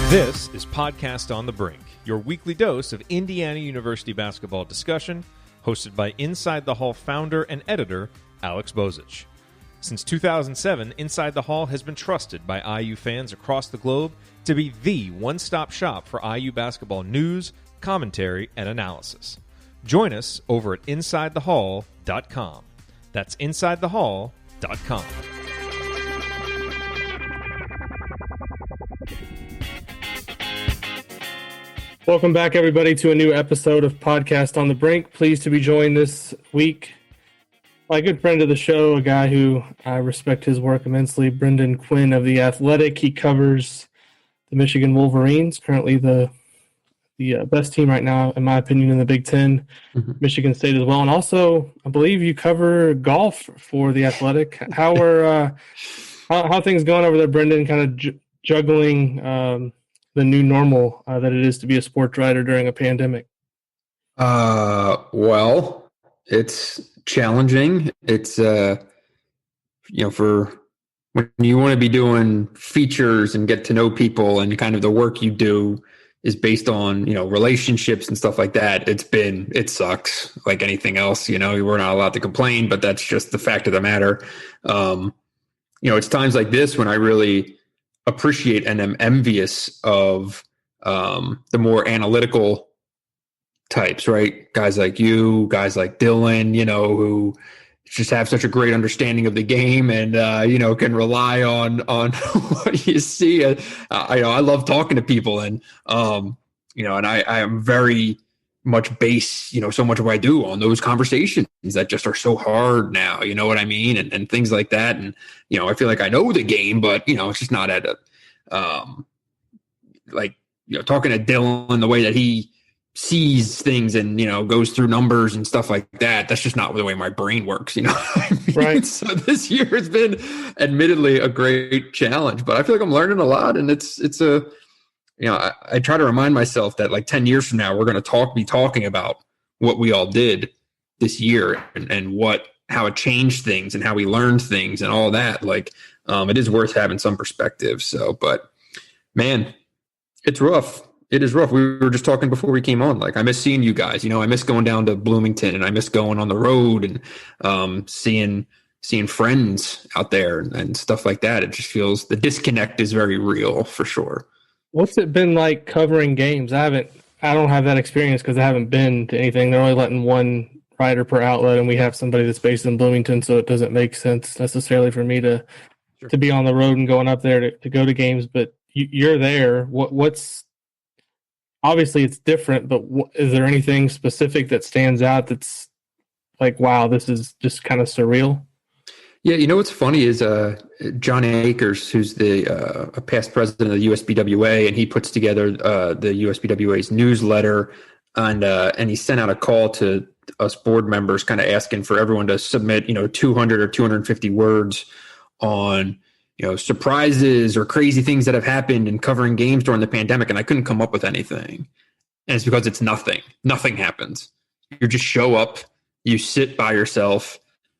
This is Podcast on the Brink, your weekly dose of Indiana University basketball discussion, hosted by Inside the Hall founder and editor, Alex Bozich. Since 2007, Inside the Hall has been trusted by IU fans across the globe to be the one-stop shop for IU basketball news, commentary, and analysis. Join us over at InsideTheHall.com. That's InsideTheHall.com. Welcome back, everybody, to a new episode of Podcast on the Brink. Pleased to be joined this week by a good friend of the show, a guy who I respect his work immensely, Brendan Quinn of The Athletic. He covers the Michigan Wolverines, currently the best team right now, in my opinion, in the Big Ten, Michigan State as well. And also, I believe you cover golf for The Athletic. How are things going over there, Brendan, kind of juggling the new normal that it is to be a sports writer during a pandemic? Well, it's challenging. It's, for when you want to be doing features and get to know people and kind of the work you do is based on, relationships and stuff like that. It sucks like anything else, we're not allowed to complain, but that's just the fact of the matter. It's times like this when I really appreciate and am envious of the more analytical types, right? Guys like you, guys like Dylan, who just have such a great understanding of the game and, can rely on what you see. I love talking to people and I am very much base, so much of what I do on those conversations that just are so hard now, you know what I mean? And things like that. And, I feel like I know the game, but, it's just not at a, talking to Dylan, the way that he sees things and, goes through numbers and stuff like that. That's just not the way my brain works, what I mean? Right. So this year has been admittedly a great challenge, but I feel like I'm learning a lot and it's I try to remind myself that like 10 years from now, we're going to be talking about what we all did this year and how it changed things and how we learned things and all that. Like, it is worth having some perspective. So, but man, it's rough. It is rough. We were just talking before we came on. Like, I miss seeing you guys, I miss going down to Bloomington and I miss going on the road and, seeing friends out there and stuff like that. It just feels the disconnect is very real for sure. What's it been like covering games? I don't have that experience because I haven't been to anything. They're only letting one writer per outlet, and we have somebody that's based in Bloomington, so it doesn't make sense necessarily for me to be on the road and going up there to go to games. But you're there. What's obviously it's different, but is there anything specific that stands out that's like, wow, this is just kind of surreal? Yeah, what's funny is John Akers, who's a past president of the USBWA, and he puts together the USBWA's newsletter, and he sent out a call to us board members, kind of asking for everyone to submit, 200 or 250 words on, surprises or crazy things that have happened in covering games during the pandemic, and I couldn't come up with anything. And it's because it's nothing. Nothing happens. You just show up, you sit by yourself.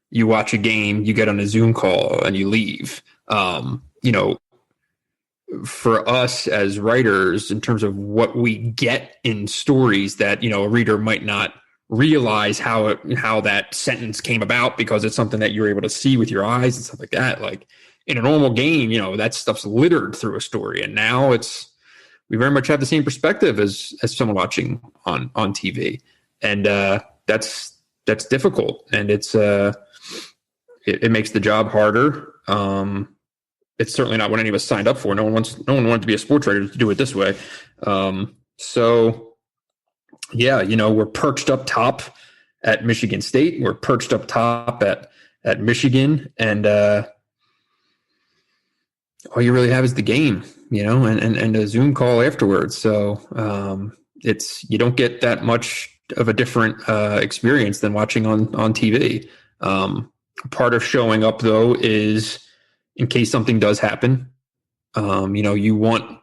You watch a game, you get on a Zoom call, and you leave. For us as writers, in terms of what we get in stories that, a reader might not realize how that sentence came about because it's something that you're able to see with your eyes and stuff like that. Like in a normal game, that stuff's littered through a story. And now we very much have the same perspective as someone watching on TV. And that's difficult. And it makes the job harder. It's certainly not what any of us signed up for. No one wanted to be a sports writer to do it this way. So yeah, we're perched up top at Michigan State. We're perched up top at Michigan, and all you really have is the game, and a Zoom call afterwards. So you don't get that much of a different experience than watching on TV. Part of showing up, though, is in case something does happen. You want,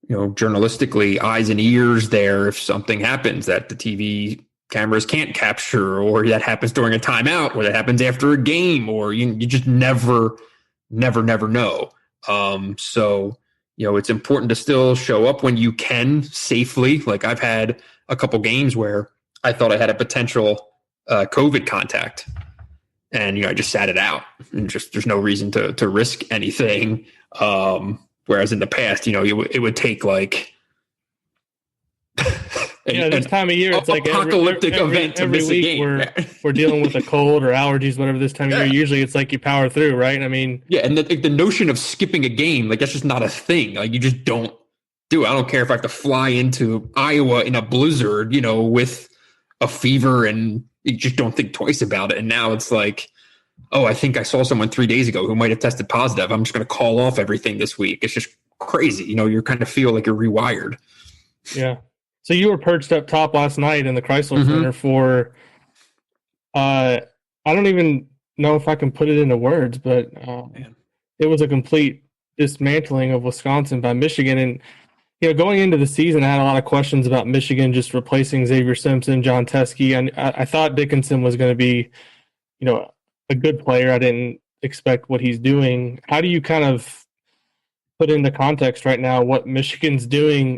journalistically eyes and ears there if something happens that the TV cameras can't capture, or that happens during a timeout, or that happens after a game, or you just never know. So, It's important to still show up when you can safely. Like I've had a couple games where I thought I had a potential COVID contact, and I just sat it out, and just there's no reason to risk anything. Whereas in the past, it would take like this time of year, it's like apocalyptic event to every miss week a game. we're dealing with a cold or allergies, whatever this time of year. Usually, it's like you power through, right? I mean, and the notion of skipping a game, like that's just not a thing. Like you just don't do it. I don't care if I have to fly into Iowa in a blizzard, with a fever, and you just don't think twice about it. And now it's like, oh, I think I saw someone 3 days ago who might have tested positive. I'm just going to call off everything this week. It's just crazy. You kind of feel like you're rewired. Yeah. So you were perched up top last night in the Chrysler Center for, I don't even know if I can put it into words, but it was a complete dismantling of Wisconsin by Michigan. And, going into the season, I had a lot of questions about Michigan just replacing Xavier Simpson, John Teskey. And I thought Dickinson was going to be, a good player. I didn't expect what he's doing. How do you kind of put into context right now what Michigan's doing?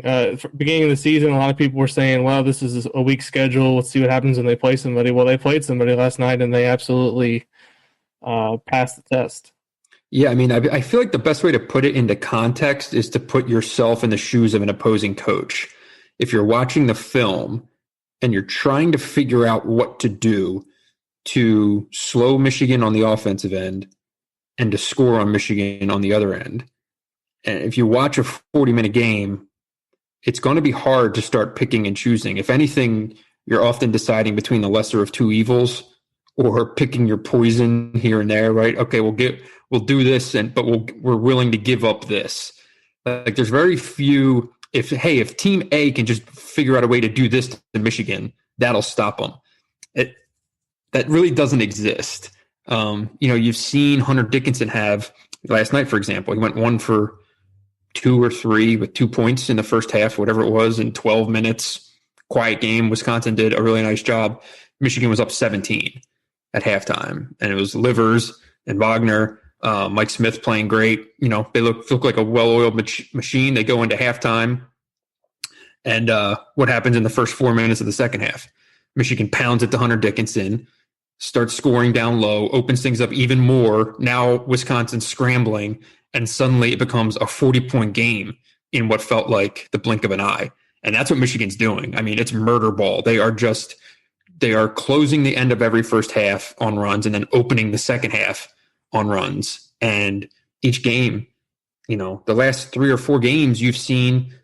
Beginning of the season, a lot of people were saying, well, this is a weak schedule. Let's see what happens when they play somebody. Well, they played somebody last night, and they absolutely passed the test. Yeah, I mean, I feel like the best way to put it into context is to put yourself in the shoes of an opposing coach. If you're watching the film and you're trying to figure out what to do to slow Michigan on the offensive end and to score on Michigan on the other end, and if you watch a 40-minute game, it's going to be hard to start picking and choosing. If anything, you're often deciding between the lesser of two evils or picking your poison here and there, right? Okay, we'll do this, but we're willing to give up this. Like there's very few. If Team A can just figure out a way to do this to Michigan, that'll stop them. That really doesn't exist. You've seen Hunter Dickinson have last night, for example. He went 1 for 2 or 3 with 2 points in the first half, whatever it was, in 12 minutes. Quiet game. Wisconsin did a really nice job. Michigan was up 17 at halftime, and it was Livers and Wagner, Mike Smith playing great. They look like a well-oiled machine. They go into halftime, and what happens in the first 4 minutes of the second half? Michigan pounds it to Hunter Dickinson, starts scoring down low, opens things up even more. Now Wisconsin's scrambling, and suddenly it becomes a 40-point game in what felt like the blink of an eye. And that's what Michigan's doing. I mean, it's murder ball. They are closing the end of every first half on runs and then opening the second half on runs. And each game, the last 3 or 4 games, you've seen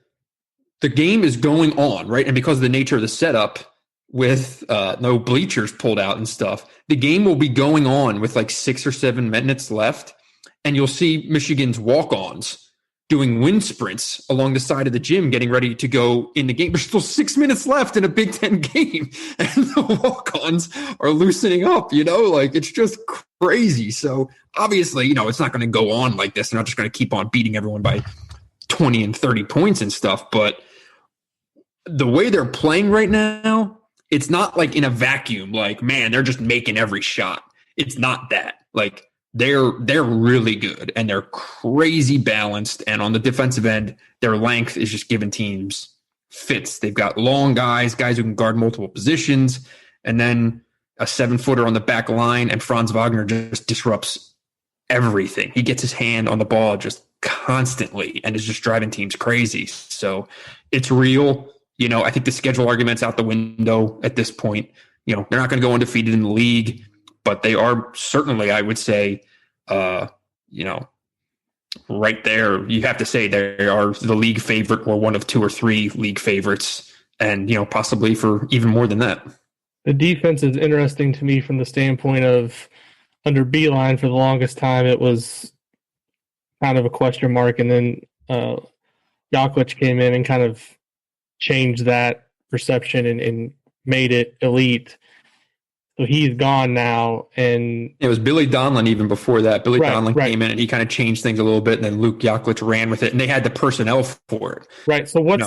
the game is going on, right? And because of the nature of the setup, with no bleachers pulled out and stuff, the game will be going on with like 6 or 7 minutes left, and you'll see Michigan's walk-ons doing wind sprints along the side of the gym getting ready to go in the game. There's still 6 minutes left in a Big Ten game, and the walk-ons are loosening up, like it's just crazy. So obviously, it's not going to go on like this. They're not just going to keep on beating everyone by 20 and 30 points and stuff, but the way they're playing right now, it's not like in a vacuum, like, man, they're just making every shot. It's not that. Like, they're really good, and they're crazy balanced. And on the defensive end, their length is just giving teams fits. They've got long guys who can guard multiple positions, and then a 7-footer on the back line, and Franz Wagner just disrupts everything. He gets his hand on the ball just constantly and is just driving teams crazy. So it's real. I think the schedule argument's out the window at this point. They're not going to go undefeated in the league, but they are certainly, I would say, right there. You have to say they are the league favorite or one of 2 or 3 league favorites, and, possibly for even more than that. The defense is interesting to me from the standpoint of under Beeline for the longest time, it was kind of a question mark, and then Yaklich came in and kind of changed that perception and made it elite. So he's gone now, and it was Billy Donlin even before that. Billy Donlin came in and he kind of changed things a little bit, and then Luke Yaklich ran with it, and they had the personnel for it. Right. So what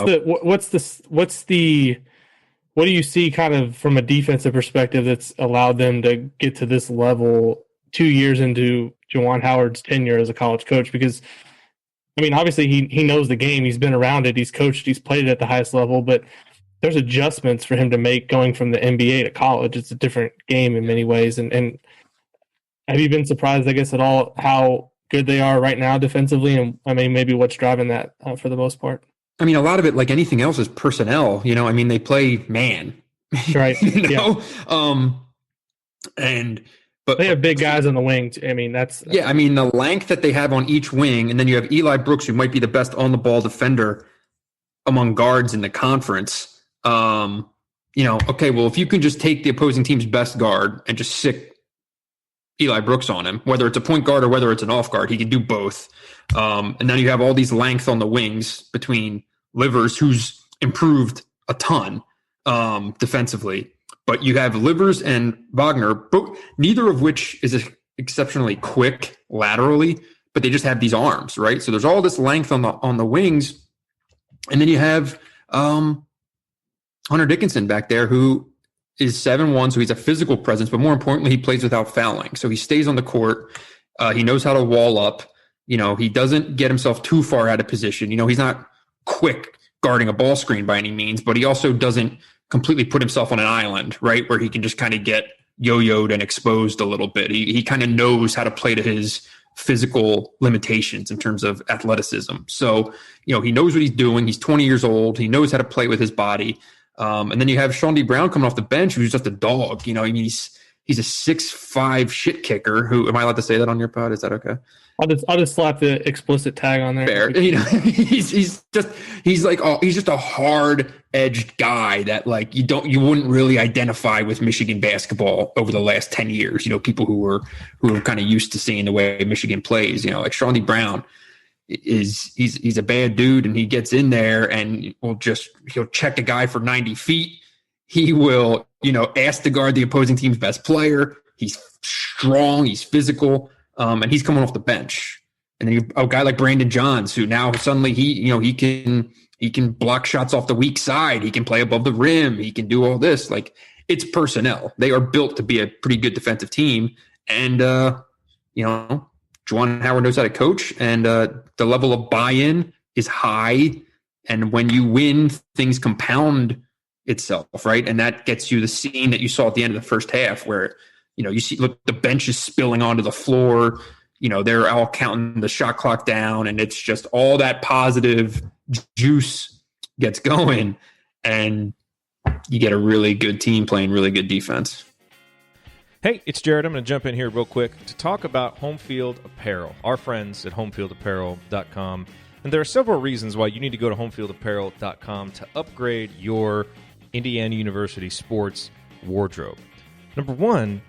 do you see kind of from a defensive perspective that's allowed them to get to this level 2 years into Juwan Howard's tenure as a college coach? Because I mean, obviously he knows the game. He's been around it. He's coached. He's played it at the highest level. But there's adjustments for him to make going from the NBA to college. It's a different game in many ways. And have you been surprised, I guess, at all how good they are right now defensively? And I mean, maybe what's driving that for the most part? I mean, a lot of it, like anything else, is personnel. You know, I mean, they play man. Right. you know? Yeah. But they have big guys on the wing. I mean, I mean, the length that they have on each wing, and then you have Eli Brooks, who might be the best on-the-ball defender among guards in the conference. You know, okay, well, if you can just take the opposing team's best guard and just stick Eli Brooks on him, whether it's a point guard or whether it's an off guard, he can do both. And then you have all these length on the wings between Livers, who's improved a ton defensively. But you have Livers and Wagner, neither of which is exceptionally quick laterally, but they just have these arms, right? So there's all this length on the wings. And then you have Hunter Dickinson back there, who is 7'1", so he's a physical presence, but more importantly, he plays without fouling. So he stays on the court. He knows how to wall up. You know, he doesn't get himself too far out of position. You know, he's not quick guarding a ball screen by any means, but he also doesn't completely put himself on an island, right, where he can just kind of get yo-yoed and exposed a little bit. He kind of knows how to play to his physical limitations in terms of athleticism. So, you know, he knows what he's doing. He's 20 years old. He knows how to play with his body. And then you have Sean D. Brown coming off the bench, who's just a dog. You know, I mean, he's a 6'5" shit kicker. Who, am I allowed to say that on your pod? Is that okay? I'll just slap the explicit tag on there. Fair. You know, he's just a hard edged guy that, like, you wouldn't really identify with Michigan basketball over the last 10 years. You know, people who are kind of used to seeing the way Michigan plays. You know, like Sean D. Brown he's a bad dude, and he gets in there and he'll check a guy for 90 feet. He will, you know, ask to guard the opposing team's best player. He's strong. He's physical. And he's coming off the bench. And then a guy like Brandon Johns, who now suddenly he can block shots off the weak side. He can play above the rim. He can do all this. Like, it's personnel. They are built to be a pretty good defensive team. And, you know, Juwan Howard knows how to coach, and the level of buy-in is high. And when you win, things compound itself, right? And that gets you the scene that you saw at the end of the first half where, you know, you see, look, the bench is spilling onto the floor. You know, they're all counting the shot clock down, and it's just all that positive juice gets going, and you get a really good team playing really good defense. Hey, it's Jared. I'm going to jump in here real quick to talk about Home Field Apparel, our friends at homefieldapparel.com. And there are several reasons why you need to go to homefieldapparel.com to upgrade your Indiana University sports wardrobe. Number one,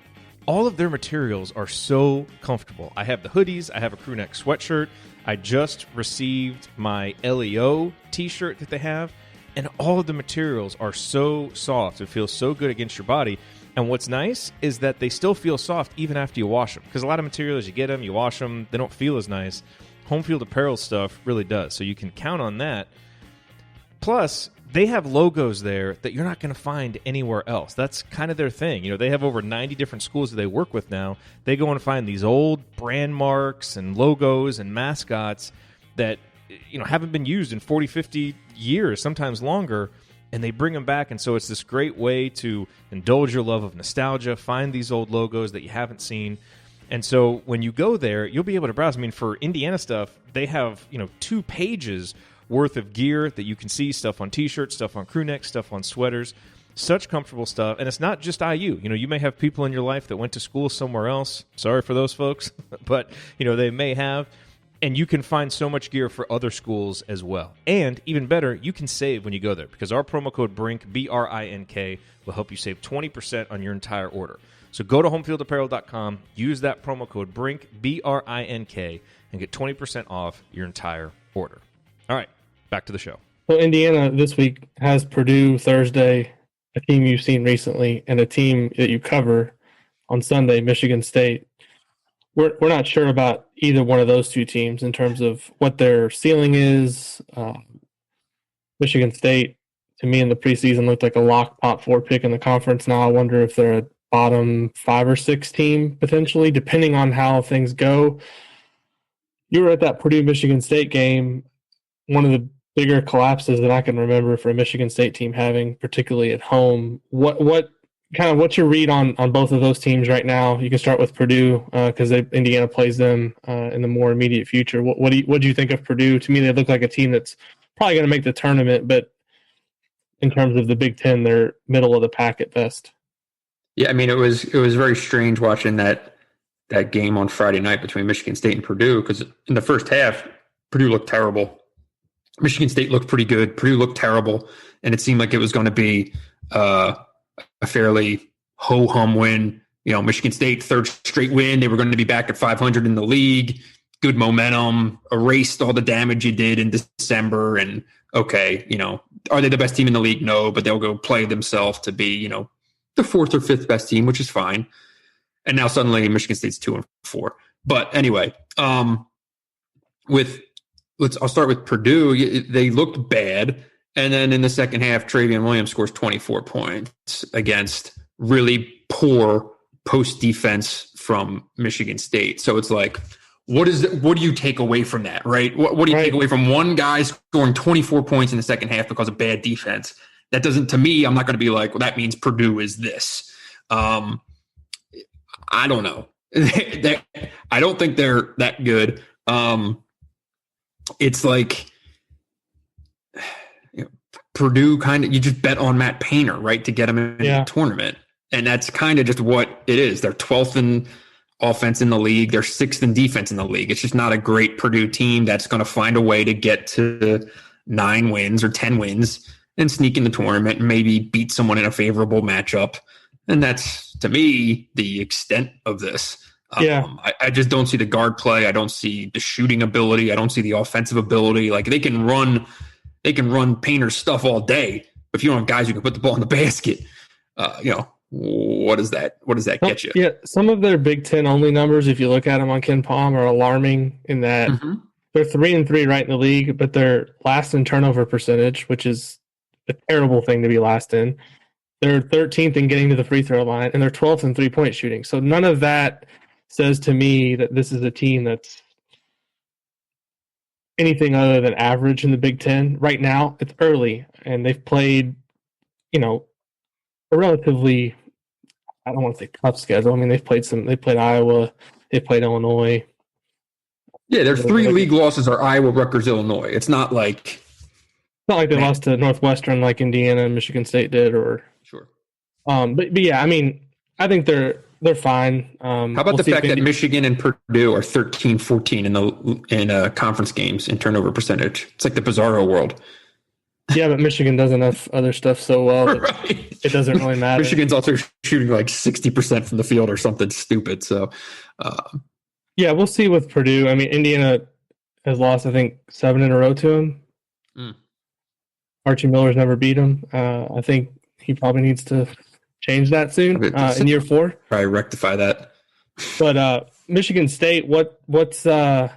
all of their materials are so comfortable. I have the hoodies. I have a crew neck sweatshirt. I just received my LEO t-shirt that they have. And all of the materials are so soft. It feels so good against your body. And what's nice is that they still feel soft even after you wash them. Because a lot of materials, you get them, you wash them, they don't feel as nice. Home Field Apparel stuff really does. So you can count on that. Plus, they have logos there that you're not going to find anywhere else. That's kind of their thing. You know, they have over 90 different schools that they work with now. They go and find these old brand marks and logos and mascots that, you know, haven't been used in 40, 50 years, sometimes longer, and they bring them back. And so it's this great way to indulge your love of nostalgia, find these old logos that you haven't seen. And so when you go there, you'll be able to browse. I mean, for Indiana stuff, they have, you know, 2 pages worth of gear that you can see, stuff on T-shirts, stuff on crew necks, stuff on sweaters, such comfortable stuff. And it's not just IU. You know, you may have people in your life that went to school somewhere else. Sorry for those folks, but, you know, they may have. And you can find so much gear for other schools as well. And even better, you can save when you go there because our promo code BRINK, B-R-I-N-K, will help you save 20% on your entire order. So go to homefieldapparel.com, use that promo code BRINK, B-R-I-N-K, and get 20% off your entire order. All right, back to the show. So Indiana this week has Purdue Thursday, a team you've seen recently, and a team that you cover on Sunday, Michigan State. We're not sure about either one of those two teams in terms of what their ceiling is. Michigan State, to me in the preseason, looked like a lock top 4 pick in the conference. Now I wonder if they're a bottom 5 or 6 team potentially, depending on how things go. You were at that Purdue-Michigan State game, one of the bigger collapses that I can remember for a Michigan State team having, particularly at home. What's your read on both of those teams right now? You can start with Purdue because Indiana plays them in the more immediate future. What do you think of Purdue? To me, they look like a team that's probably going to make the tournament, but in terms of the Big Ten, they're middle of the pack at best. Yeah, I mean, it was very strange watching that game on Friday night between Michigan State and Purdue, because in the first half, Purdue looked terrible. Michigan State looked pretty good. Purdue looked terrible, and it seemed like it was going to be a fairly ho-hum win. You know, Michigan State, third straight win. They were going to be back at 500 in the league. Good momentum, erased all the damage you did in December. And okay, you know, are they the best team in the league? No, but they'll go play themselves to be, you know, the fourth or fifth best team, which is fine. And now suddenly Michigan State's 2-4. But anyway, I'll start with Purdue. They looked bad. And then in the second half, Travion Williams scores 24 points against really poor post defense from Michigan State. So it's like, what do you take away from that, right? What do you take away from one guy scoring 24 points in the second half because of bad defense? That doesn't, to me, I'm not going to be like, well, that means Purdue is this. I don't know. I don't think they're that good. It's like, you know, Purdue kind of, you just bet on Matt Painter, right, to get him in the tournament. And that's kind of just what it is. They're 12th in offense in the league. They're 6th in defense in the league. It's just not a great Purdue team that's going to find a way to get to 9 wins or 10 wins and sneak in the tournament and maybe beat someone in a favorable matchup. And that's, to me, the extent of this. I just don't see the guard play. I don't see the shooting ability. I don't see the offensive ability. Like, they can run Painter's stuff all day. But if you don't have guys who can put the ball in the basket, you know, what does that get you? Yeah, some of their Big Ten only numbers, if you look at them on Ken Palm, are alarming in that they're 3-3 right in the league, but they're last in turnover percentage, which is a terrible thing to be last in. They're 13th in getting to the free throw line, and they're 12th in three-point shooting. So none of that says to me that this is a team that's anything other than average in the Big Ten. Right now, it's early, and they've played, you know, a relatively, I don't want to say tough schedule. I mean, they played Iowa, they played Illinois. Yeah, their 3 league losses are Iowa, Rutgers, Illinois. It's not like they lost to Northwestern like Indiana and Michigan State did, or sure. But yeah, I mean, I think they're fine. How about the fact that Michigan and Purdue are 13-14 in conference games in turnover percentage? It's like the bizarro world. Yeah, but Michigan does enough other stuff so well that it doesn't really matter. Michigan's also shooting like 60% from the field or something stupid. So, yeah, we'll see with Purdue. I mean, Indiana has lost, I think, 7 in a row to him. Archie Miller's never beat him. I think he probably needs to change that soon in year 4. Probably rectify that. But Michigan State, what's man?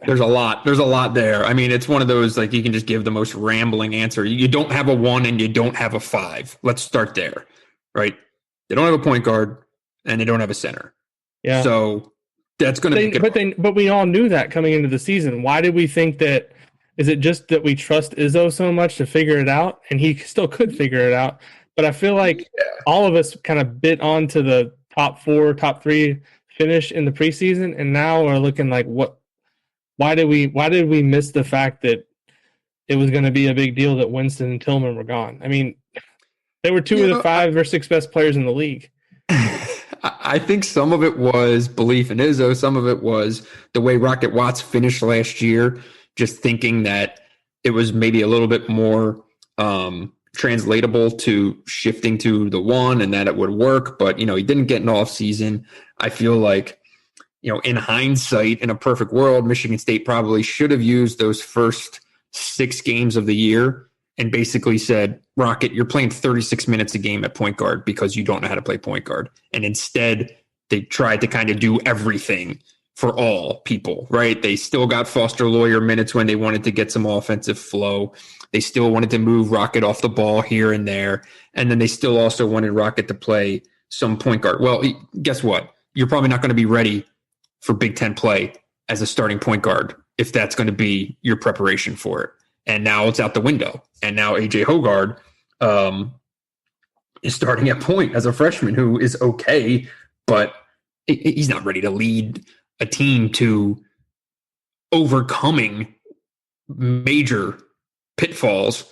There's a lot there. I mean, it's one of those, like, you can just give the most rambling answer. You don't have a 1 and you don't have a 5. Let's start there, right? They don't have a point guard and they don't have a center. Yeah. So that's going to make it. But we all knew that coming into the season. Why did we think that? Is it just that we trust Izzo so much to figure it out? And he still could figure it out. But I feel like all of us kind of bit onto the top 4, top 3 finish in the preseason, and now we're looking like, what? Why did we miss the fact that it was going to be a big deal that Winston and Tillman were gone? I mean, they were 2 of the 5 or 6 best players in the league. I think some of it was belief in Izzo. Some of it was the way Rocket Watts finished last year, just thinking that it was maybe a little bit more translatable to shifting to the 1 and that it would work. But, you know, he didn't get an off season. I feel like, you know, in hindsight, in a perfect world, Michigan State probably should have used those first 6 games of the year and basically said, Rocket, you're playing 36 minutes a game at point guard because you don't know how to play point guard. And instead, they tried to kind of do everything for all people, right? They still got Foster Lawyer minutes when they wanted to get some offensive flow. They still wanted to move Rocket off the ball here and there. And then they still also wanted Rocket to play some point guard. Well, guess what? You're probably not going to be ready for Big Ten play as a starting point guard if that's going to be your preparation for it. And now it's out the window. And now AJ Hoggard is starting at point as a freshman who is okay, but he's not ready to lead a team to overcoming major pitfalls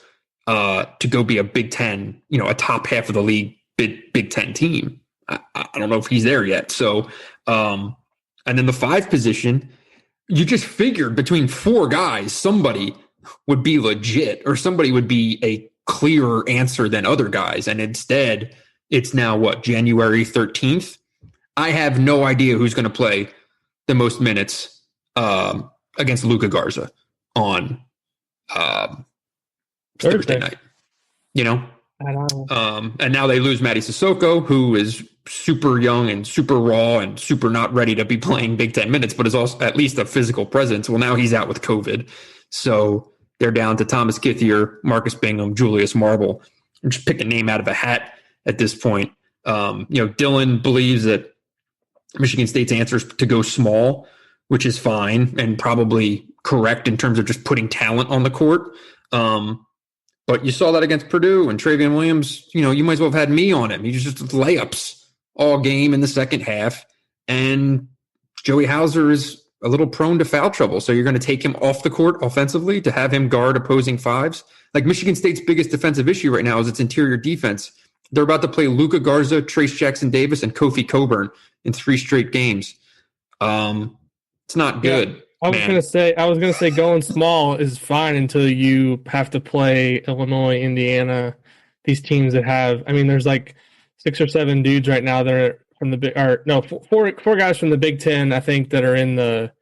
to go be a Big Ten, a top half of the league Big Ten team. I don't know if he's there yet. So, and then the 5 position, you just figured between 4 guys, somebody would be legit or somebody would be a clearer answer than other guys. And instead, it's now January 13th. I have no idea who's going to play the most minutes against Luka Garza on Thursday night. I don't know. And now they lose Matty Sissoko, who is super young and super raw and super not ready to be playing Big Ten minutes, but is also at least a physical presence. Well, now he's out with COVID. So they're down to Thomas Kithier, Marcus Bingham, Julius Marble. Just pick a name out of a hat at this point. Dylan believes that Michigan State's answer is to go small, which is fine and probably correct in terms of just putting talent on the court. But you saw that against Purdue and Travion Williams, you might as well have had me on him. He just layups all game in the second half. And Joey Hauser is a little prone to foul trouble. So you're going to take him off the court offensively to have him guard opposing 5s. Like Michigan State's biggest defensive issue right now is its interior defense. They're about to play Luka Garza, Trace Jackson-Davis, and Kofi Coburn in 3 straight games. It's not good. Yeah. I was gonna say going small is fine until you have to play Illinois, Indiana, these teams that have. I mean, there's like 6 or 7 dudes right now that are from the four guys from the Big Ten, I think, that are in the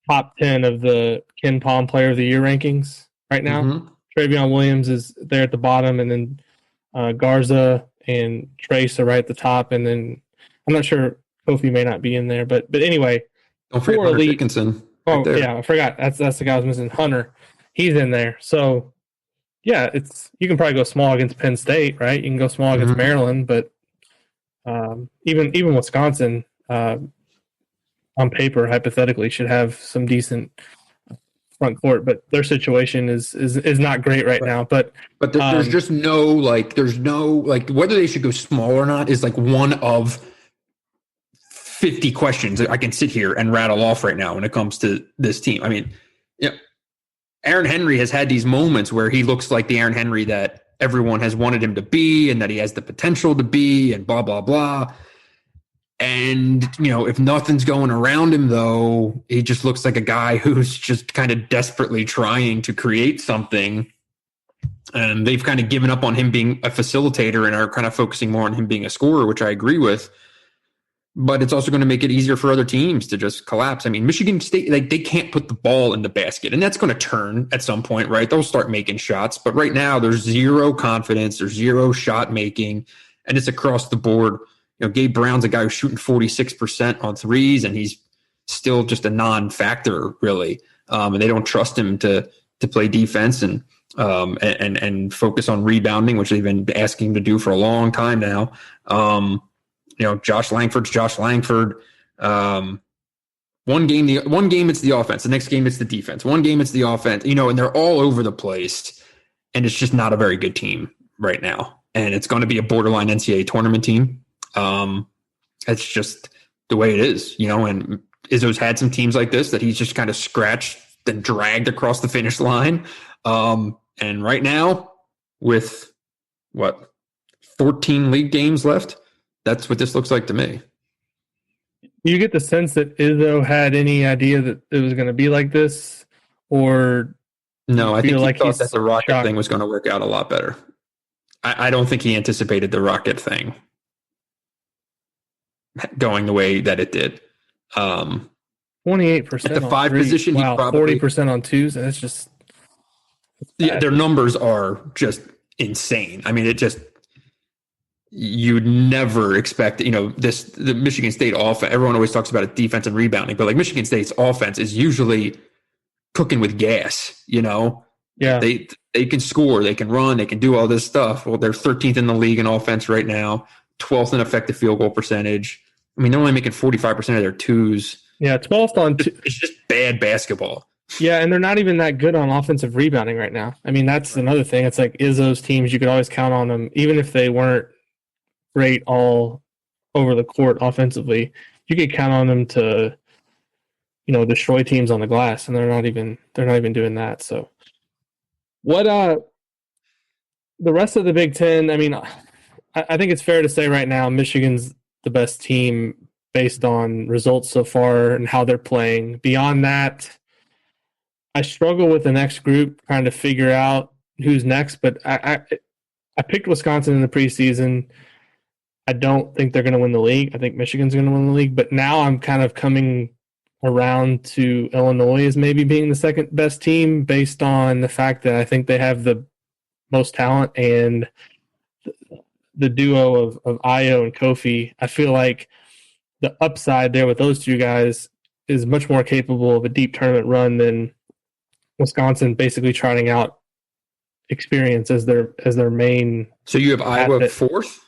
top 10 of the Ken Palm Player of the Year rankings right now. Mm-hmm. Travion Williams is there at the bottom, and then Garza and Trace are right at the top, and then I'm not sure Kofi may not be in there, but anyway. Don't forget Hunter Dickinson. Yeah, I forgot. That's the guy I was missing. Hunter, he's in there. So, yeah, you can probably go small against Penn State, right? You can go small against Maryland, but even Wisconsin, on paper, hypothetically, should have some decent front court. But their situation is not great right now. But there's just no whether they should go small or not is like one of 50 questions I can sit here and rattle off right now when it comes to this team. I mean, Aaron Henry has had these moments where he looks like the Aaron Henry that everyone has wanted him to be and that he has the potential to be and blah, blah, blah. And, if nothing's going around him, though, he just looks like a guy who's just kind of desperately trying to create something. And they've kind of given up on him being a facilitator and are kind of focusing more on him being a scorer, which I agree with. But it's also going to make it easier for other teams to just collapse. I mean, Michigan State, they can't put the ball in the basket, and that's going to turn at some point, right? They'll start making shots. But right now, there's zero confidence. There's zero shot making, and it's across the board. Gabe Brown's a guy who's shooting 46% on threes, and he's still just a non-factor, really. And they don't trust him to play defense and focus on rebounding, which they've been asking him to do for a long time now. Josh Langford's Josh Langford. One game it's the offense. The next game it's the defense. One game it's the offense. And they're all over the place, and it's just not a very good team right now. And it's going to be a borderline NCAA tournament team. It's just the way it is. And Izzo's had some teams like this that he's just kind of scratched and dragged across the finish line. And right now, with 14 league games left. That's what this looks like to me. You get the sense that Izzo had any idea that it was going to be like this, or no? I think he thought that the Rocket thing was going to work out a lot better. I don't think he anticipated the Rocket thing going the way that it did. 28% at the 5 position. Wow, 40% on 2s. That's just their numbers are just insane. I mean, you'd never expect, the Michigan State offense. Everyone always talks about it, defense and rebounding, but like Michigan State's offense is usually cooking with gas. Yeah, they can score, they can run, they can do all this stuff. Well, they're 13th in the league in offense right now, 12th in effective field goal percentage. I mean, they're only making 45% of their 2s. Yeah, 12th on It's just bad basketball. Yeah, and they're not even that good on offensive rebounding right now. I mean, that's another thing. It's like Izzo's teams, you could always count on them, even if they weren't great all over the court offensively. You could count on them to, destroy teams on the glass, and they're not even doing that. So, what the rest of the Big Ten? I mean, I think it's fair to say right now Michigan's the best team based on results so far and how they're playing. Beyond that, I struggle with the next group trying to figure out who's next, but I picked Wisconsin in the preseason. I don't think they're going to win the league. I think Michigan's going to win the league, but now I'm kind of coming around to Illinois as maybe being the second best team based on the fact that I think they have the most talent and the duo of Io and Kofi. I feel like the upside there with those two guys is much more capable of a deep tournament run than Wisconsin basically trotting out experience as their main. So you have Iowa fourth?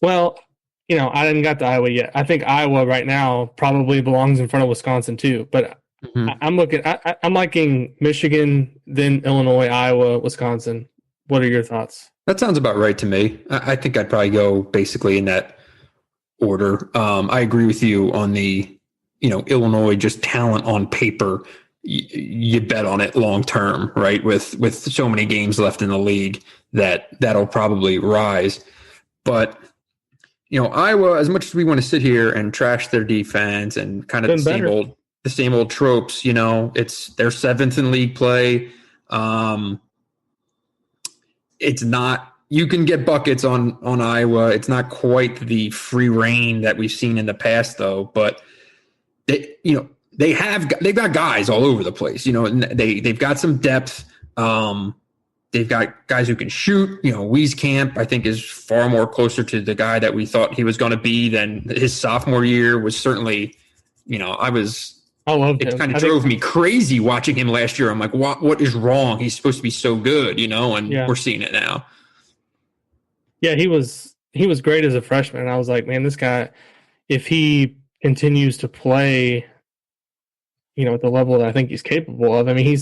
Well, I didn't got to Iowa yet. I think Iowa right now probably belongs in front of Wisconsin too. But I'm liking Michigan, then Illinois, Iowa, Wisconsin. What are your thoughts? That sounds about right to me. I think I'd probably go basically in that order. I agree with you on the, Illinois, just talent on paper. You bet on it long term, right? With so many games left in the league that'll probably rise. But Iowa, as much as we want to sit here and trash their defense and kind of the same old tropes, it's their seventh in league play. It's not, you can get buckets on Iowa. It's not quite the free reign that we've seen in the past though, but they've got guys all over the place, and they've got some depth. They've got guys who can shoot. Wieskamp, I think, is far more closer to the guy that we thought he was going to be than his sophomore year was certainly, I loved him. It kind of drove me crazy watching him last year. I'm like, what is wrong? He's supposed to be so good, and we're seeing it now. Yeah, he was great as a freshman. I was like, man, this guy, if he continues to play, at the level that I think he's capable of, I mean,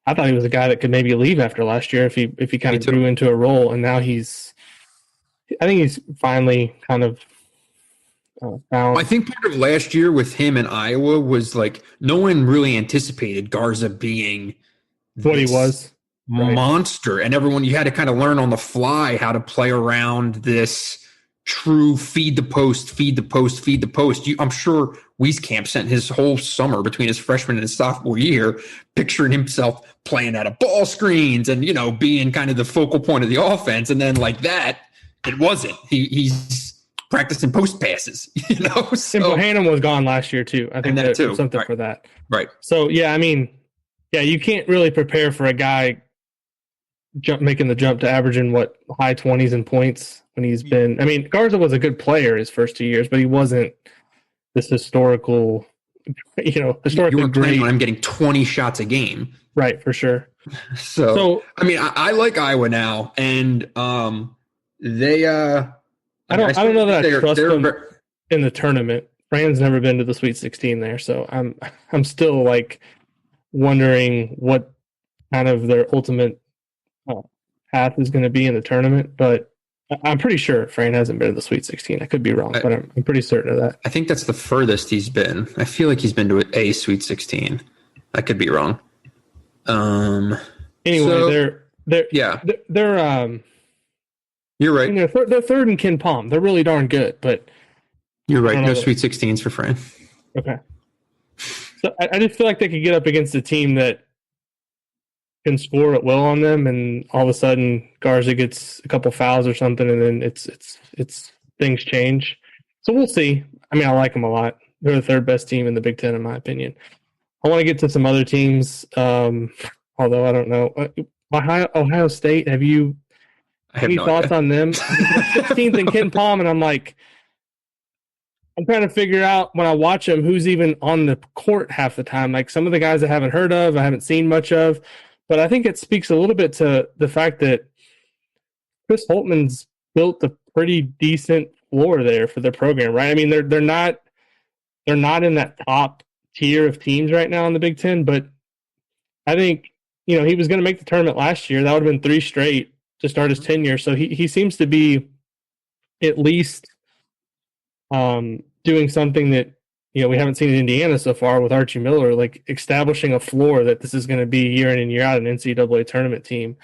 I thought he was a guy that could maybe leave after last year if he kind of grew into a role, and now I think he's finally kind of found. I think part of last year with him in Iowa was like no one really anticipated Garza being what he was, monster, and you had to kind of learn on the fly how to play around this true feed the post. I'm sure Wieskamp spent his whole summer between his freshman and his sophomore year picturing himself playing out of ball screens and, being kind of the focal point of the offense. And then like that, it wasn't. He's practicing post passes, So Bohannon was gone last year too. I think that too. Something for that. Right. So, yeah, I mean, you can't really prepare for a guy making the jump to averaging high 20s in points when he's been. I mean, Garza was a good player his first 2 years, but he wasn't this historically you were great. Planning on him getting 20 shots a game, right? For sure. So I mean, I like Iowa now, and they. I don't know that I trust them in the tournament. Fran's never been to the Sweet 16 there, so I'm still like wondering what kind of their ultimate path is going to be in the tournament, but I'm pretty sure Fran hasn't been to the Sweet 16. I could be wrong, but I'm pretty certain of that. I think that's the furthest he's been. I feel like he's been to a Sweet 16. I could be wrong. Anyway, they're you're right. They're third in Ken Palm. They're really darn good, but you're right. No Sweet 16s for Fran. Okay. So I just feel like they could get up against a team that can score at will on them, and all of a sudden Garza gets a couple fouls or something, and then it's things change. So we'll see. I mean, I like them a lot. They're the third best team in the Big Ten, in my opinion. I want to get to some other teams, although I don't know. Ohio State, have you any thoughts on them? 16th in Ken Palm, and I'm trying to figure out when I watch them who's even on the court half the time. Like some of the guys I haven't heard of, I haven't seen much of. But I think it speaks a little bit to the fact that Chris Holtman's built a pretty decent floor there for their program, right? I mean, they're not they're not in that top tier of teams right now in the Big Ten, but I think, he was going to make the tournament last year. That would have been 3 straight to start his tenure. So he seems to be at least doing something that, we haven't seen in Indiana so far with Archie Miller, like establishing a floor that this is going to be year in and year out an NCAA tournament team.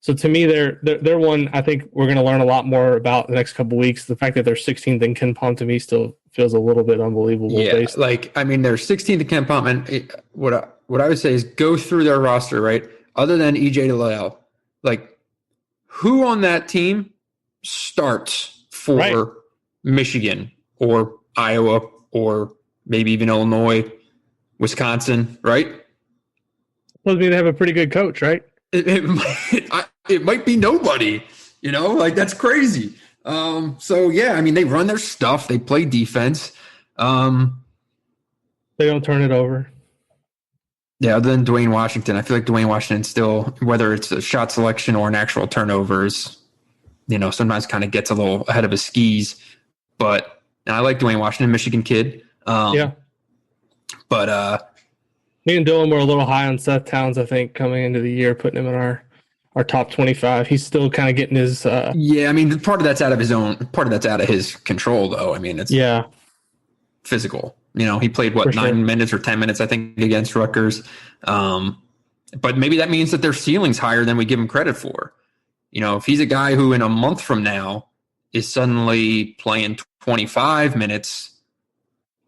So to me, they're one I think we're going to learn a lot more about the next couple of weeks. The fact that they're 16th in KenPom to me still feels a little bit unbelievable. Yeah, they're 16th in KenPom, and what I would say is go through their roster, right? Other than EJ DeLisle, like who on that team starts for Michigan or Iowa or maybe even Illinois, Wisconsin, right? Supposed to have a pretty good coach, right? It might be nobody, like that's crazy. So yeah, I mean, they run their stuff. They play defense. They don't turn it over. Yeah, other than Dwayne Washington, I feel like Dwayne Washington still, whether it's a shot selection or an actual turnovers, sometimes kind of gets a little ahead of his skis. But I like Dwayne Washington, Michigan kid. Yeah. But me and Dylan were a little high on Seth Towns, I think, coming into the year, putting him in our top 25. He's still kind of getting his yeah, I mean, part of that's out of his control, though. I mean, it's physical. He played 9 minutes or 10 minutes, I think, against Rutgers. But maybe that means that their ceiling's higher than we give him credit for. If he's a guy who in a month from now is suddenly playing 25 minutes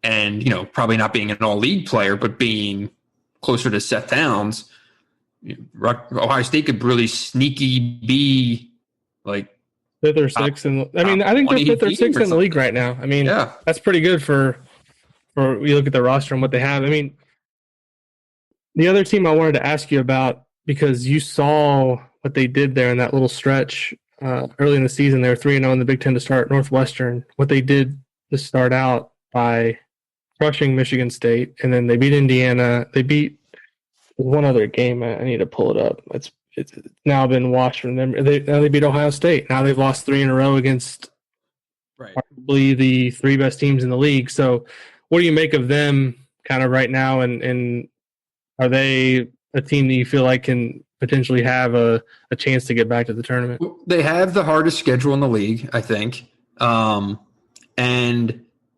and, probably not being an all-league player, but being closer to Seth Towns, Ohio State could really sneaky be like 5th or 6th. I think they're 5th or 6th in the league right now. I mean, that's pretty good for you look at the roster and what they have. I mean, the other team I wanted to ask you about, because you saw what they did there in that little stretch early in the season. They were 3-0 in the Big Ten to start. Northwestern, what they did to start out by crushing Michigan State, and then they beat Indiana. They beat one other game. I need to pull it up. It's now been washed from them. They beat Ohio State. Now they've lost 3 in a row against probably the 3 best teams in the league. So what do you make of them kind of right now? And are they a team that you feel like can potentially have a chance to get back to the tournament? They have the hardest schedule in the league, I think. And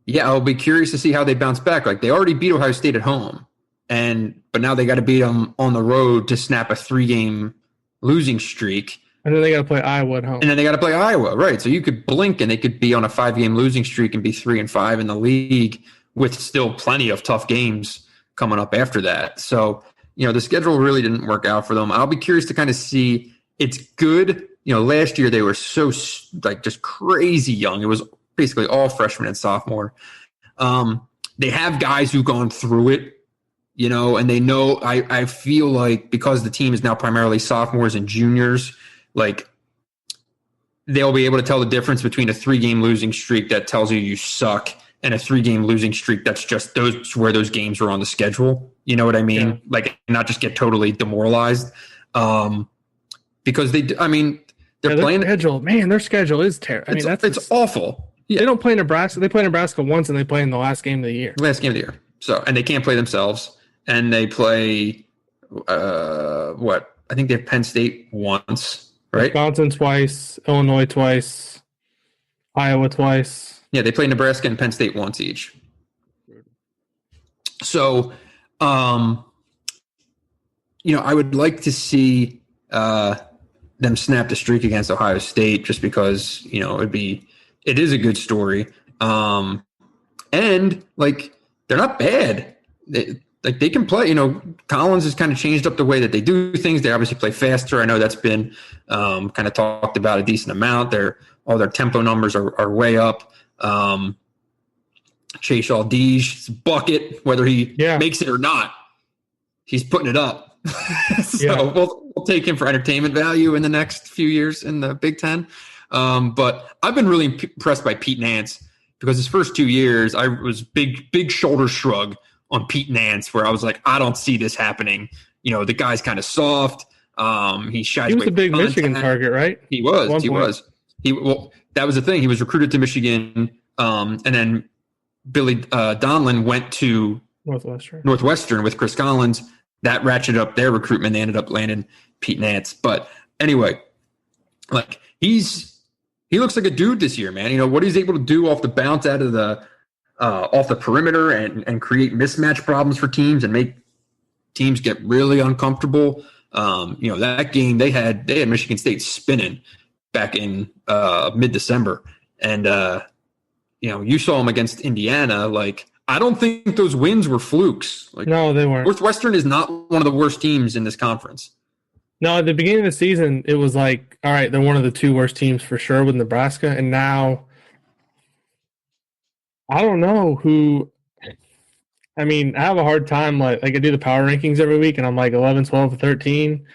yeah, I'll be curious to see how they bounce back. Like, they already beat Ohio State at home, but now they got to beat them on the road to snap a 3-game losing streak. And then they got to play Iowa at home. And then they got to play Iowa, right? So you could blink and they could be on a 5-game losing streak and be 3-5 in the league with still plenty of tough games coming up after that. So, the schedule really didn't work out for them. I'll be curious to kind of see. It's good. Last year they were so just crazy young. It was basically all freshmen and sophomore. They have guys who've gone through it, and they know. I feel like because the team is now primarily sophomores and juniors, like they'll be able to tell the difference between a 3-game losing streak that tells you suck and a 3-game losing streak that's just where those games are on the schedule. You know what I mean? Yeah. Like, not just get totally demoralized. Because they're playing schedule. Man, their schedule is terrible. It's awful. Yeah. They don't play Nebraska. They play Nebraska once, and they play in the last game of the year. So, and they can't play themselves. And they play I think they have Penn State once, right? Wisconsin twice, Illinois twice, Iowa twice. Yeah, they play Nebraska and Penn State once each. So, I would like to see them snap the streak against Ohio State, just because, it is a good story. And like, they're not bad. They can play, Collins has kind of changed up the way that they do things. They obviously play faster. I know that's been kind of talked about a decent amount. All their tempo numbers are way up. Chase Aldige, bucket, whether he makes it or not, he's putting it up. So we'll take him for entertainment value in the next few years in the Big Ten. But I've been really impressed by Pete Nance, because his first 2 years, I was big shoulder shrug on Pete Nance, where I was like, I don't see this happening. The guy's kind of soft. He shies away. He was a big Michigan target, right? He was. That was the thing. He was recruited to Michigan, and then Billy Donlin went to Northwestern with Chris Collins. That ratcheted up their recruitment. They ended up landing Pete Nance. But anyway, like he looks like a dude this year, man. You know what he's able to do off the bounce out of the off the perimeter and create mismatch problems for teams and make teams get really uncomfortable. You know, that game they had Michigan State spinning back in mid-December. And you know, you saw them against Indiana. Like, I don't think those wins were flukes. Like, no, they weren't. Northwestern is not one of the worst teams in this conference. No, at the beginning of the season, it was like, all right, they're one of the two worst teams for sure with Nebraska. And now, I don't know who. I mean, I have a hard time. Like I do the power rankings every week, and I'm like 11, 12, 13.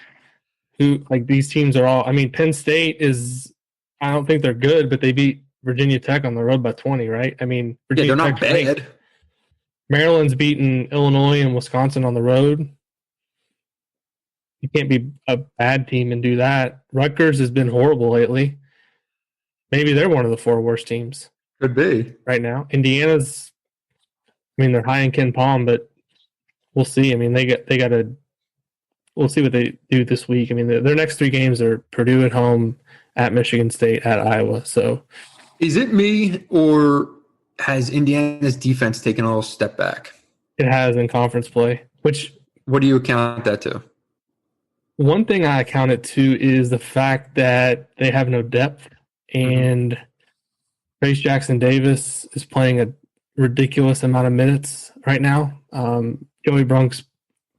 Who, like, these teams are all. I mean, Penn State is. I don't think they're good, but they beat Virginia Tech on the road by 20, right? I mean, Virginia they're not Tech's bad. Maryland's beaten Illinois and Wisconsin on the road. You can't be a bad team and do that. Rutgers has been horrible lately. Maybe they're one of the four worst teams. Could be. Right now. Indiana's, I mean, they're high in Ken Palm, but we'll see. I mean, we'll see what they do this week. I mean, their next three games are Purdue at home, at Michigan State, at Iowa. So, is it me, or has Indiana's defense taken a little step back? It has in conference play. What do you account that to? One thing I account it to is the fact that they have no depth, and Trace Jackson Davis is playing a ridiculous amount of minutes right now. Joey Brunk's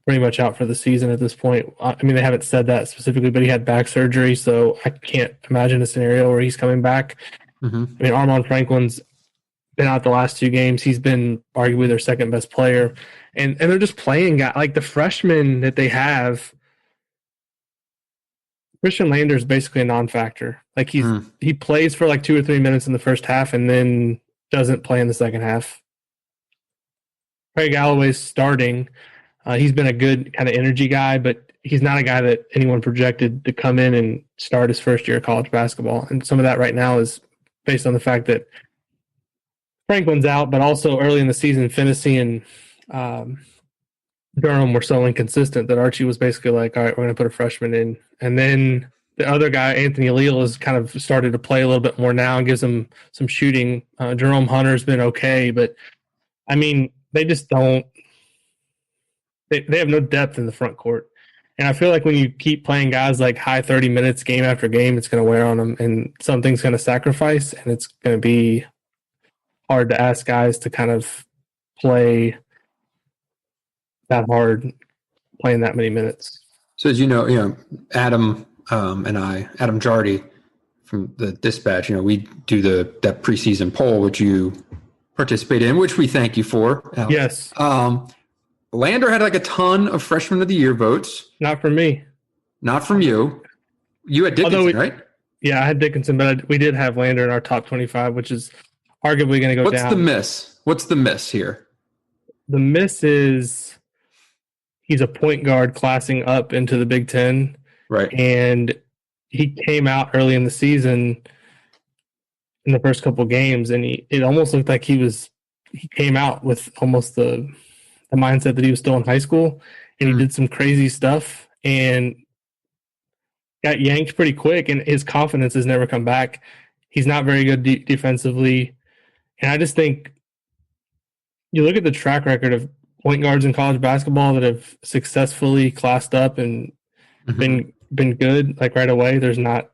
pretty much out for the season at this point. I mean, they haven't said that specifically, but he had back surgery, so I can't imagine a scenario where he's coming back. I mean, Armand Franklin's been out the last two games. He's been arguably their second best player, and they're just playing guys like the freshmen that they have. Christian Lander is basically a non-factor. Like he plays for like 2 or 3 minutes in the first half and then doesn't play in the second half. Craig Galloway's starting. He's been a good kind of energy guy, but he's not a guy that anyone projected to come in and start his first year of college basketball. And some of that right now is based on the fact that Franklin's out, but also early in the season, Finney and Durham were so inconsistent that Archie was basically like, all right, we're going to put a freshman in. And then the other guy, Anthony Leal, has kind of started to play a little bit more now and gives him some shooting. Jerome Hunter's been okay, but I mean, they just don't. They have no depth in the front court. And I feel like when you keep playing guys like high 30 minutes game after game, it's going to wear on them and something's going to sacrifice, and it's going to be hard to ask guys to kind of play that hard, playing that many minutes. So as you know, Adam Adam Jardy from the Dispatch, we do that preseason poll, which you participate in, which we thank you for, Alex. Yes. Lander had like a ton of freshman of the year votes. Not from me. Not from you. You had Dickinson, right? Yeah, I had Dickinson, but we did have Lander in our top 25, which is arguably going to go down. What's the miss here? The miss is he's a point guard classing up into the Big Ten. Right. And he came out early in the season in the first couple of games, and it almost looked like he came out with almost the mindset that he was still in high school, and he did some crazy stuff and got yanked pretty quick, and his confidence has never come back. He's not very good defensively. And I just think you look at the track record of point guards in college basketball that have successfully classed up and been good, like right away. There's not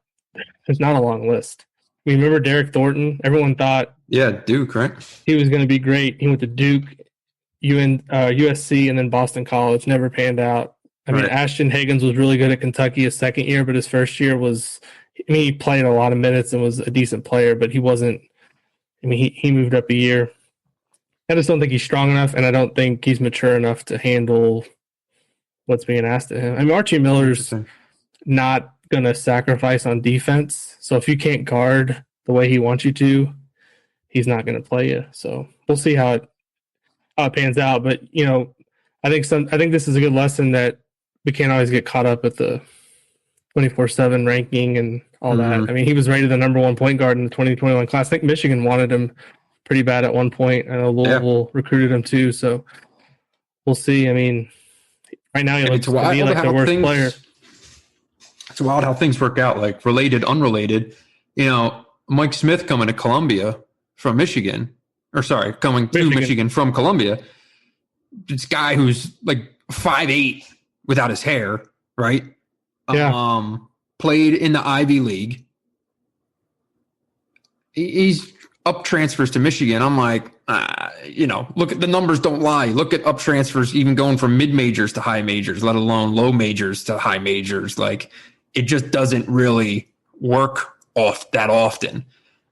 a long list. We remember Derek Thornton. Everyone thought, Duke, right? He was going to be great. He went to Duke, USC, and then Boston College. Never panned out. I mean, Ashton Higgins was really good at Kentucky his second year, but his first year he played a lot of minutes and was a decent player, but he wasn't. I mean, he moved up a year. I just don't think he's strong enough, and I don't think he's mature enough to handle what's being asked of him. I mean, Archie Miller's not going to sacrifice on defense, so if you can't guard the way he wants you to, he's not going to play you. So we'll see how it pans out. But I think this is a good lesson that we can't always get caught up with the 24/7 ranking and all that. I mean, he was rated the number one point guard in the 2021 class. I think Michigan wanted him pretty bad at one point. I know Louisville recruited him too, so we'll see. I mean, right now he looks to me like the worst player. It's wild how things work out, like related, unrelated. You know, Mike Smith coming to Columbia from Michigan, coming to Michigan from Columbia. This guy who's like 5'8" without his hair, right? Yeah. Played in the Ivy League. He's up transfers to Michigan. I'm like, look at the numbers, don't lie. Look at up transfers, even going from mid majors to high majors, let alone low majors to high majors. Like, it just doesn't really work off that often.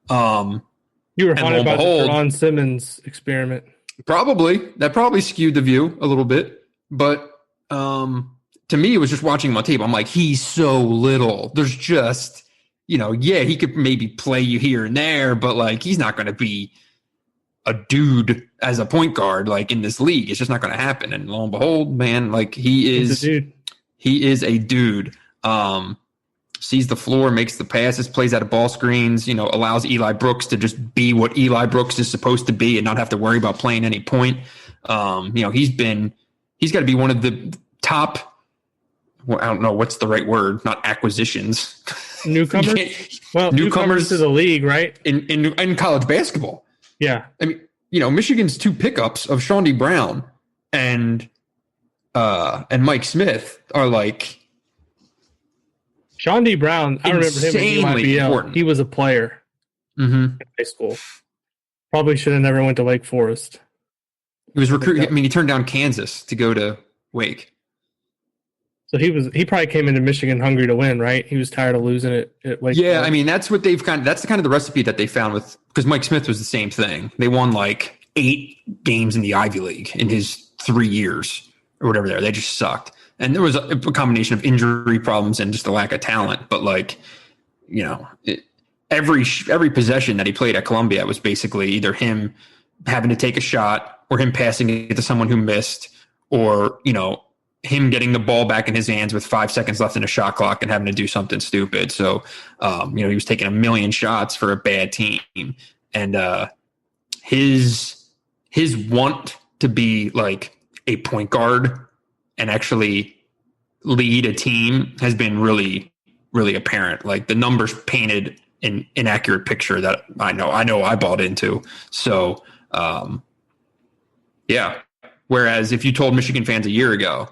You were haunted by the Ron Simmons experiment. That probably skewed the view a little bit, but to me, it was just watching him on tape. I'm like, he's so little. There's just, he could maybe play you here and there, but like, he's not going to be a dude as a point guard, like in this league. It's just not going to happen. And lo and behold, man, like he's a dude. Sees the floor, makes the passes, plays out of ball screens, allows Eli Brooks to just be what Eli Brooks is supposed to be and not have to worry about playing any point. He's got to be one of the top, well, I don't know what's the right word, not acquisitions. Newcomers? Well, newcomers to the league, right? In college basketball. Yeah. I mean, Michigan's two pickups of Shawnee Brown and Mike Smith are like, Shawnee Brown, I remember him in UIBL. He was a player in high school. Probably should have never went to Wake Forest. He was recruited. I mean, he turned down Kansas to go to Wake. So he probably came into Michigan hungry to win, right? He was tired of losing it at Wake Forest. I mean, that's what that's the kind of the recipe that they found with, because Mike Smith was the same thing. They won like 8 games in the Ivy League in his 3 years or whatever there. They just sucked. And there was a combination of injury problems and just a lack of talent. But like, every possession that he played at Columbia was basically either him having to take a shot or him passing it to someone who missed, or, him getting the ball back in his hands with 5 seconds left in a shot clock and having to do something stupid. So, he was taking a million shots for a bad team. And his want to be like a point guard and actually lead a team has been really, really apparent. Like, the numbers painted an inaccurate picture that I know I bought into. So, yeah. Whereas if you told Michigan fans a year ago,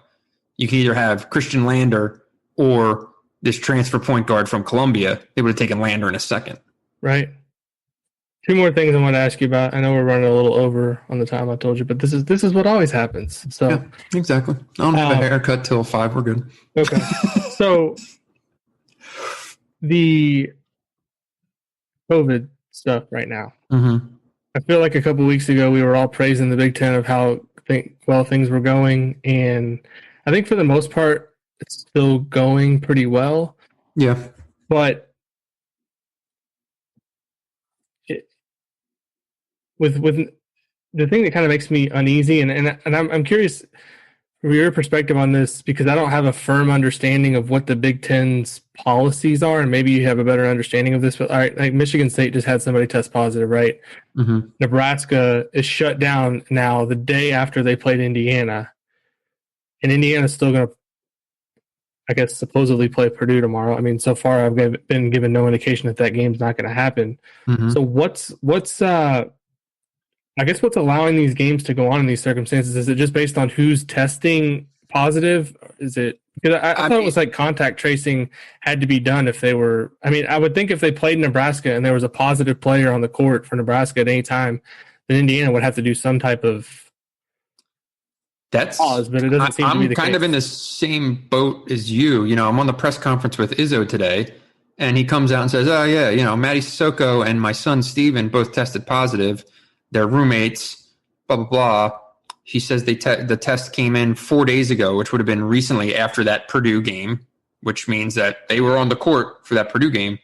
you can either have Christian Lander or this transfer point guard from Columbia, they would have taken Lander in a second. Right. 2 more things I want to ask you about. I know we're running a little over on the time I told you, but this is what always happens. So yeah, exactly. I don't have a haircut till 5. We're good. Okay. So the COVID stuff right now. Mm-hmm. I feel like a couple of weeks ago we were all praising the Big Ten of how well things were going, and I think for the most part it's still going pretty well. Yeah. But with the thing that kind of makes me uneasy, and I'm curious from your perspective on this, because I don't have a firm understanding of what the Big Ten's policies are, and maybe you have a better understanding of this. But all right, like Michigan State just had somebody test positive, right? Mm-hmm. Nebraska is shut down now the day after they played Indiana, and Indiana's still going to, I guess, supposedly play Purdue tomorrow. I mean, so far I've been given no indication that game's not going to happen. Mm-hmm. So what's allowing these games to go on in these circumstances? Is it just based on who's testing positive? Is it, because I thought it was like contact tracing had to be done if they were, I mean, I would think if they played Nebraska and there was a positive player on the court for Nebraska at any time, then Indiana would have to do some type of pause, but it doesn't seem to be the case. I'm kind of in the same boat as you. I'm on the press conference with Izzo today, and he comes out and says, oh yeah, Matty Sissoko and my son Steven both tested positive. They're roommates, blah, blah, blah. He says the test came in 4 days ago, which would have been recently after that Purdue game, which means that they were on the court for that Purdue game.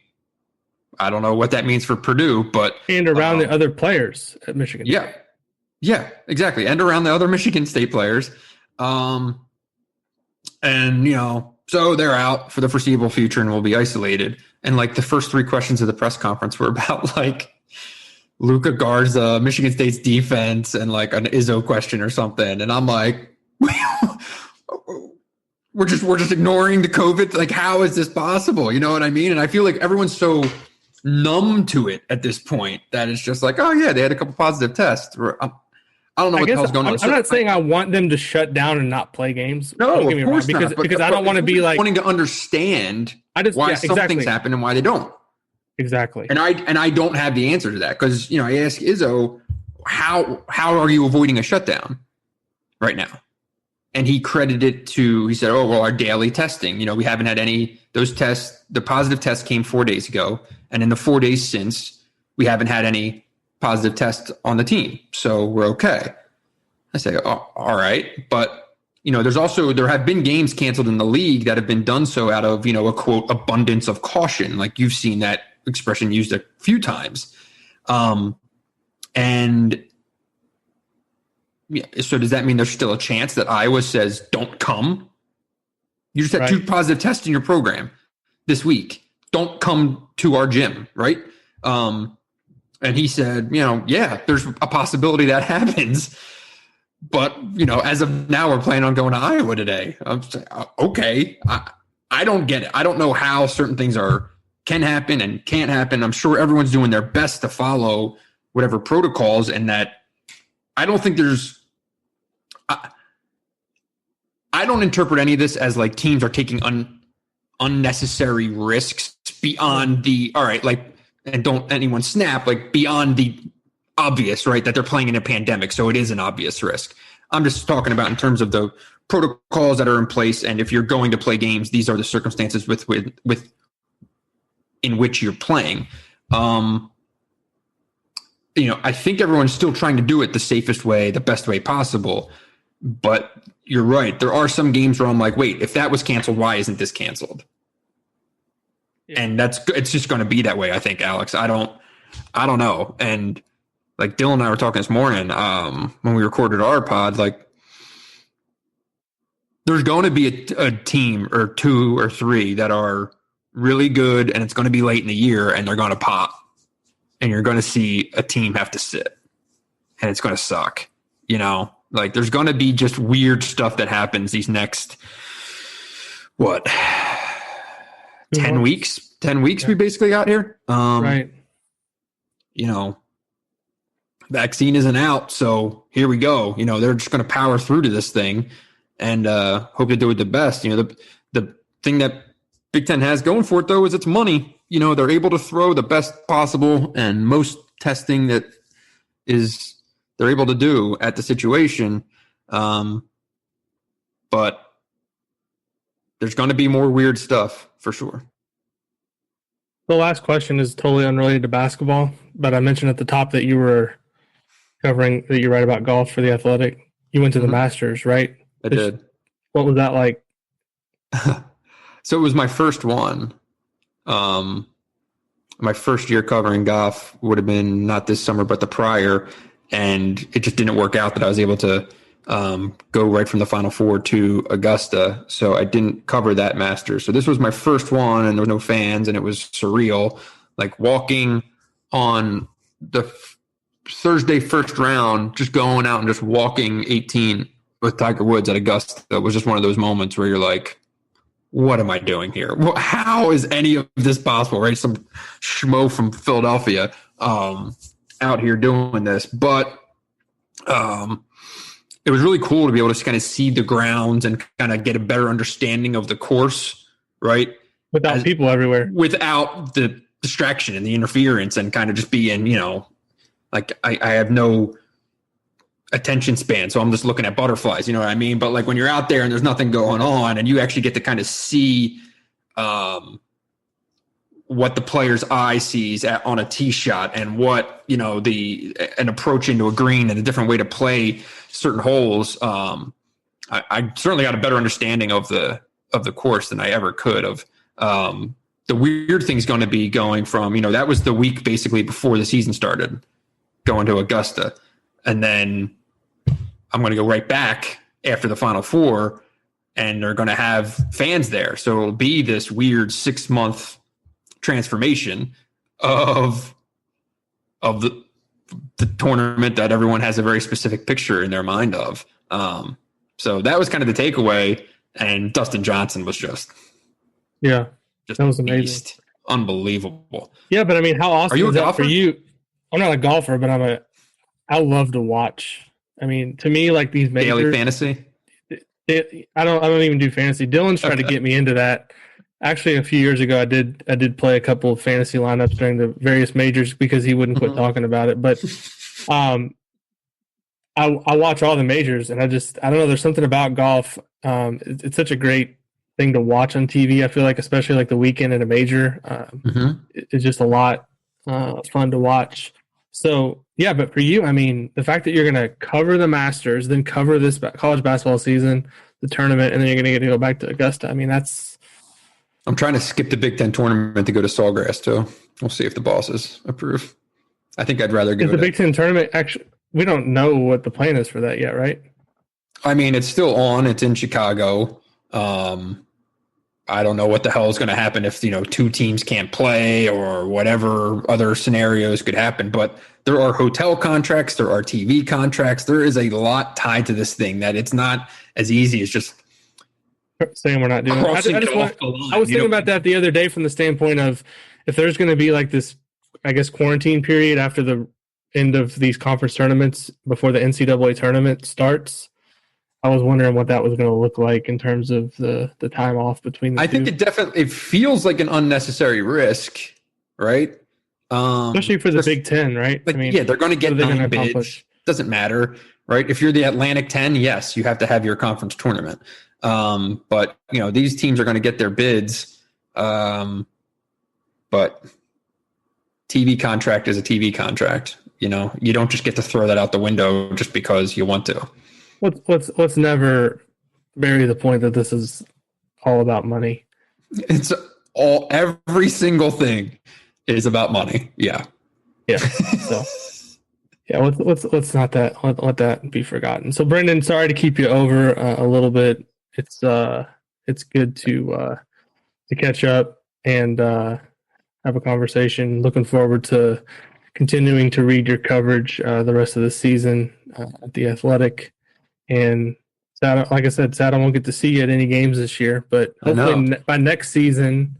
I don't know what that means for Purdue, but... And around the other players at Michigan. Yeah. Yeah, exactly. And around the other Michigan State players. So they're out for the foreseeable future and will be isolated. And like the first 3 questions of the press conference were about like, Luka Garza, Michigan State's defense, and like an Izzo question or something. And I'm like, we're just ignoring the COVID. Like, how is this possible? You know what I mean? And I feel like everyone's so numb to it at this point that it's just like, oh yeah, they had a couple positive tests. I don't know what the hell's going on. I'm not saying I want them to shut down and not play games. No, of course not. Because I don't want to be like wanting to understand why some things happen and why they don't. Exactly. And I don't have the answer to that because, I ask Izzo, how are you avoiding a shutdown right now? And he credited he said, oh, well, our daily testing. We haven't had any, those tests, the positive test came 4 days ago. And in the 4 days since, we haven't had any positive tests on the team. So we're okay. I say, oh, all right. But, there have been games canceled in the league that have been done so out of, a quote, abundance of caution. Like you've seen that expression used a few times. And yeah, so does that mean there's still a chance that Iowa says, don't come? You just had 2 positive tests in your program this week. Don't come to our gym, right? And he said, yeah, there's a possibility that happens. But, as of now, we're planning on going to Iowa today. I'm saying, okay. I don't get it. I don't know how certain things can happen and can't happen. I'm sure everyone's doing their best to follow whatever protocols, and that I don't think I don't interpret any of this as like teams are taking unnecessary risks beyond and don't anyone snap, like beyond the obvious, right? That they're playing in a pandemic. So it is an obvious risk. I'm just talking about in terms of the protocols that are in place. And if you're going to play games, these are the circumstances with in which you're playing. I think everyone's still trying to do it the safest way, the best way possible. But you're right. There are some games where I'm like, wait, if that was canceled, why isn't this canceled? Yeah. And it's just going to be that way, I think, Alex. I don't know. And like Dylan and I were talking this morning when we recorded our pod, like there's going to be a team or 2 or 3 that are really good, and it's going to be late in the year, and they're going to pop. And you're going to see a team have to sit, and it's going to suck. Like there's going to be just weird stuff that happens these next, 10 weeks? 10 weeks we basically got here. Right. Vaccine isn't out, so here we go. They're just going to power through to this thing and hope to do it the best. The thing that Big Ten has going for it, though, is it's money. They're able to throw the best possible and most testing that they're able to do at the situation. But there's going to be more weird stuff for sure. The last question is totally unrelated to basketball, but I mentioned at the top that you were covering that you write about golf for The Athletic. You went to the Masters, right? I did. What was that like? So it was my first one. My first year covering golf would have been not this summer, but the prior. And it just didn't work out that I was able to go right from the Final Four to Augusta. So I didn't cover that Masters. So this was my first one, and there were no fans, and it was surreal. Like walking on the Thursday first round, just going out and just walking 18 with Tiger Woods at Augusta was just one of those moments where you're like, what am I doing here? How is any of this possible, right? Some schmo from Philadelphia out here doing this. But it was really cool to be able to kind of see the grounds and kind of get a better understanding of the course, right? Without people everywhere. Without the distraction and the interference and kind of just being, like I have no attention span, so I'm just looking at butterflies, you know what I mean? But like when you're out there and there's nothing going on and you actually get to kind of see what the player's eye sees on a tee shot and what, an approach into a green and a different way to play certain holes. I certainly got a better understanding of the course than I ever could of. The weird thing's going to be going from, that was the week basically before the season started, going to Augusta. And then I'm going to go right back after the Final Four, and they're going to have fans there. So it'll be this weird 6-month transformation of the the tournament that everyone has a very specific picture in their mind of. So that was kind of the takeaway. And Dustin Johnson was just that was amazing. Beast. Unbelievable. Yeah, but I mean, how awesome is that for you? I'm not a golfer, but I love to watch. I mean, to me, like these majors, daily fantasy. I don't even do fantasy. Dylan's tried to get me into that. Actually, a few years ago, I did play a couple of fantasy lineups during the various majors because he wouldn't quit talking about it. But I watch all the majors, and I don't know. There's something about golf. It's such a great thing to watch on TV. I feel like, especially like the weekend at a major, it's just a lot fun to watch. So yeah, but for you, I mean, the fact that you're going to cover the Masters, then cover this college basketball season, the tournament, and then you're going to get to go back to Augusta. I mean, I'm trying to skip the Big Ten tournament to go to Sawgrass too. We'll see if the bosses approve. I think I'd rather go to the Big Ten tournament. Actually, we don't know what the plan is for that yet, right? I mean, it's still on. It's in Chicago. I don't know what the hell is going to happen if, two teams can't play or whatever other scenarios could happen. But there are hotel contracts. There are TV contracts. There is a lot tied to this thing that it's not as easy as just saying we're not doing it. I was thinking about that the other day from the standpoint of if there's going to be like this, I guess, quarantine period after the end of these conference tournaments before the NCAA tournament starts. I was wondering what that was going to look like in terms of the time off between the two. I think it feels like an unnecessary risk, right? Especially for the Big Ten, right? Like, they're going to get 9 bids. Doesn't matter, right? If you're the Atlantic 10, yes, you have to have your conference tournament. But, these teams are going to get their bids. But TV contract is a TV contract. You don't just get to throw that out the window just because you want to. Let's never bury the point that this is all about money. It's every single thing is about money. Yeah. Yeah. So yeah, let's not let that be forgotten. So Brendan, sorry to keep you over a little bit. It's good to catch up and have a conversation. Looking forward to continuing to read your coverage the rest of the season at The Athletic. And sad, like I said, sad I won't get to see you at any games this year, but hopefully by next season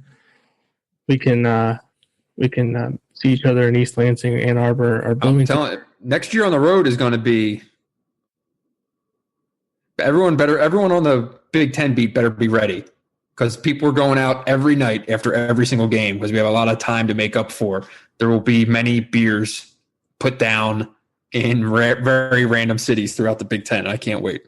we can see each other in East Lansing, Ann Arbor, or Bloomington. I'm telling you, next year on the road is going to be everyone on the Big Ten beat better be ready because people are going out every night after every single game because we have a lot of time to make up for. There will be many beers put down in very random cities throughout the Big Ten. I can't wait.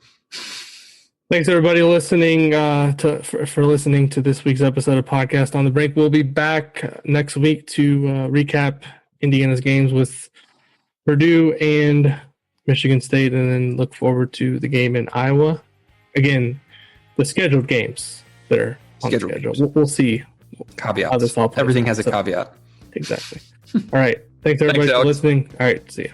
Thanks, everybody, listening for listening to this week's episode of Podcast on the Brink. We'll be back next week to recap Indiana's games with Purdue and Michigan State, and then look forward to the game in Iowa. Again, the scheduled games that are on the schedule. We'll see. Caveats. Everything has a caveat. Exactly. All right. Thanks, everybody, for listening. All right. See you.